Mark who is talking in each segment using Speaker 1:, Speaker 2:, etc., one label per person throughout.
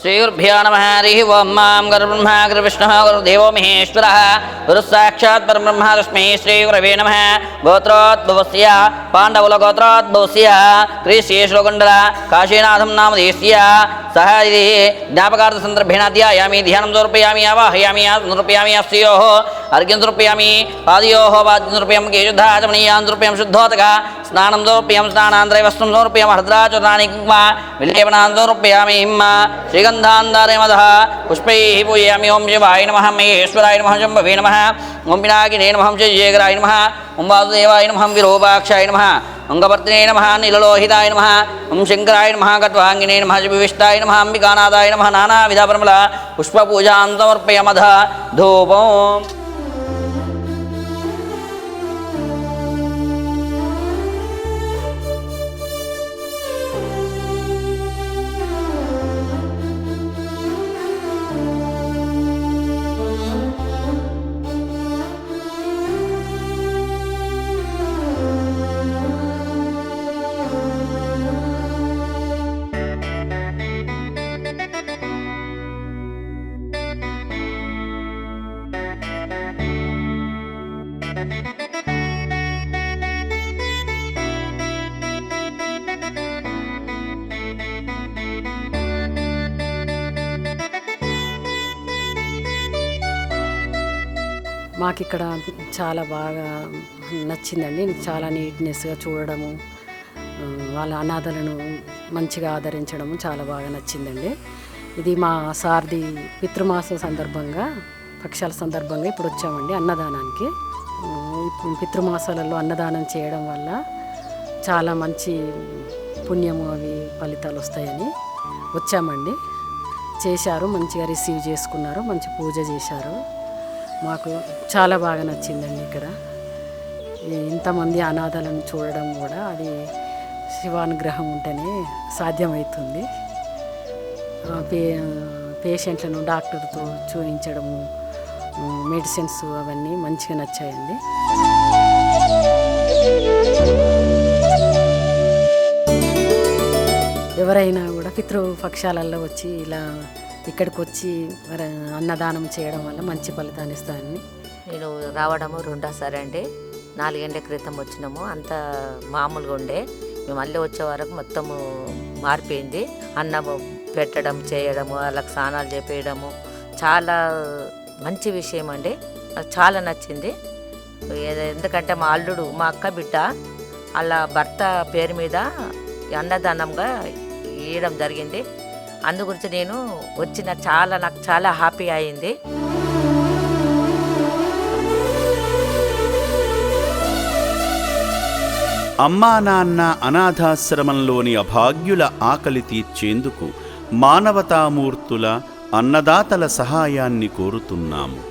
Speaker 1: श्रीगुरुभ्यो नमः हरिः ओं मां गुरुब्रह्मा गुरुविष्णुः गुरुदेवो महेश्वरः गुरुस्साक्षात् परब्रह्म तस्मै श्रीगुरवे नमः। गोत्रोद्भवस्य पाण्डवकुलगोत्रोद्भवस्य श्रीशेषुकुण्डल काशीनाथं नामधेयस्य सह इति ज्ञापकार्थसन्दर्भेण ध्यायामि ध्यानं समर्पयामि आवाहयामि समर्पयामि अस्योः अर्घ्यं समर्पयामि पादयोः वाद्यं समर्पयामि केशुद्धाचमनीयान् समर्पयामि शुद्धोदकः स्नानं समर्पयामि स्नानान्तरे वस्त्रं समर्पयामि हृद्राचूर्णानि कुङ्कुमा विलेपनान् समर्पयामि श्रीगन्धान्धारमदः पुष्पैः पूजयामि। ओं शिवाय नमः महेश्वराय नमः शम्भवे नमः ओं पिनाकिने नमः जयशेखराय नमः ओं वासुदेवाय नमः विरूपाक्षाय नमः अंगवर्तिने नमः नीललोहिताय नमः ओं शंकराय नमः कट्वांगिने नमः विविष्टाय नमः अंबिकानाथाय नमः नानाविधपरिमल पुष्पपूजां समर्पयामः धूपम्।
Speaker 2: మాకు ఇక్కడ చాలా బాగా నచ్చిందండి. చాలా నీట్నెస్గా చూడడము, వాళ్ళ అనాథలను మంచిగా ఆదరించడము చాలా బాగా నచ్చిందండి. ఇది మా సార్ది పితృమాసం సందర్భంగా పక్షాల సందర్భంగా ఇప్పుడు వచ్చామండి అన్నదానానికి. పితృమాసాలలో అన్నదానం చేయడం వల్ల చాలా మంచి పుణ్యము అవి ఫలితాలు వస్తాయని వచ్చామండి. చేశారు, మంచిగా రిసీవ్ చేసుకున్నారు, మంచి పూజ చేశారు. మాకు చాలా బాగా నచ్చిందండి. ఇక్కడ ఇంతమంది అనాథలను చూడడం కూడా అది శివానుగ్రహం ఉంటేనే సాధ్యమవుతుంది. పేషెంట్లను డాక్టర్తో చూపించడము, మెడిసిన్స్ అవన్నీ మంచిగా నచ్చాయండి. ఎవరైనా కూడా పితృపక్షాలలో వచ్చి ఇలా ఇక్కడికి వచ్చి అన్నదానం చేయడం వల్ల మంచి ఫలితాన్ని ఇస్తానని
Speaker 3: నేను రావడము రెండోసారి అండి. 4 గంటల క్రితం వచ్చినాము. అంత మామూలుగా ఉండే, మేము మళ్ళీ వచ్చే వరకు మొత్తము మారిపోయింది. అన్నం పెట్టడం చేయడము, వాళ్ళకి స్నానాలు చేపేయడము చాలా మంచి విషయం అండి. నాకు చాలా నచ్చింది. ఎందుకంటే మా అల్లుడు, మా అక్క బిడ్డ వాళ్ళ భర్త పేరు మీద అన్నదానంగా ఇవ్వడం జరిగింది. అందు గురించి నేను నాకు చాలా హ్యాపీ అయింది.
Speaker 4: అమ్మా నాన్న అనాథాశ్రమంలోని అభాగ్యుల ఆకలి తీర్చేందుకు మానవతామూర్తుల అన్నదాతల సహాయాన్ని కోరుతున్నాము.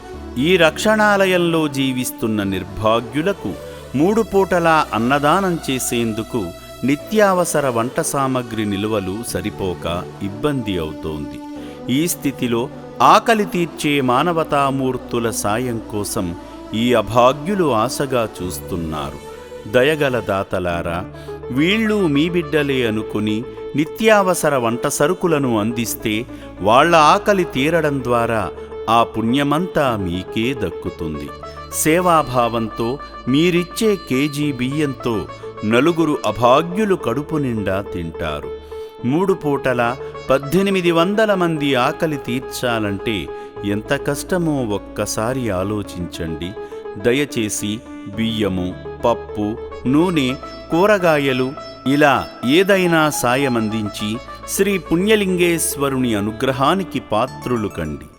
Speaker 4: ఈ రక్షణాలయంలో జీవిస్తున్న నిర్భాగ్యులకు 3 పూటలా అన్నదానం చేసేందుకు నిత్యావసర వంట సామగ్రి నిల్వలు సరిపోక ఇబ్బంది అవుతోంది. ఈ స్థితిలో ఆకలి తీర్చే మానవతామూర్తుల సాయం కోసం ఈ అభాగ్యులు ఆశగా చూస్తున్నారు. దయగల దాతలారా, వీళ్ళు మీ బిడ్డలే అనుకుని నిత్యావసర వంట సరుకులను అందిస్తే వాళ్ల ఆకలి తీరడం ద్వారా ఆ పుణ్యమంతా మీకే దక్కుతుంది. సేవాభావంతో మీరిచ్చే కేజీ బియ్యంతో 4 అభాగ్యులు కడుపు నిండా తింటారు. 3 పూటల 1800 మంది ఆకలి తీర్చాలంటే ఎంత కష్టమో ఒక్కసారి ఆలోచించండి. దయచేసి బియ్యము, పప్పు, నూనె, కూరగాయలు ఇలా ఏదైనా సాయమందించి శ్రీ పుణ్యలింగేశ్వరుని అనుగ్రహానికి పాత్రులు కండి.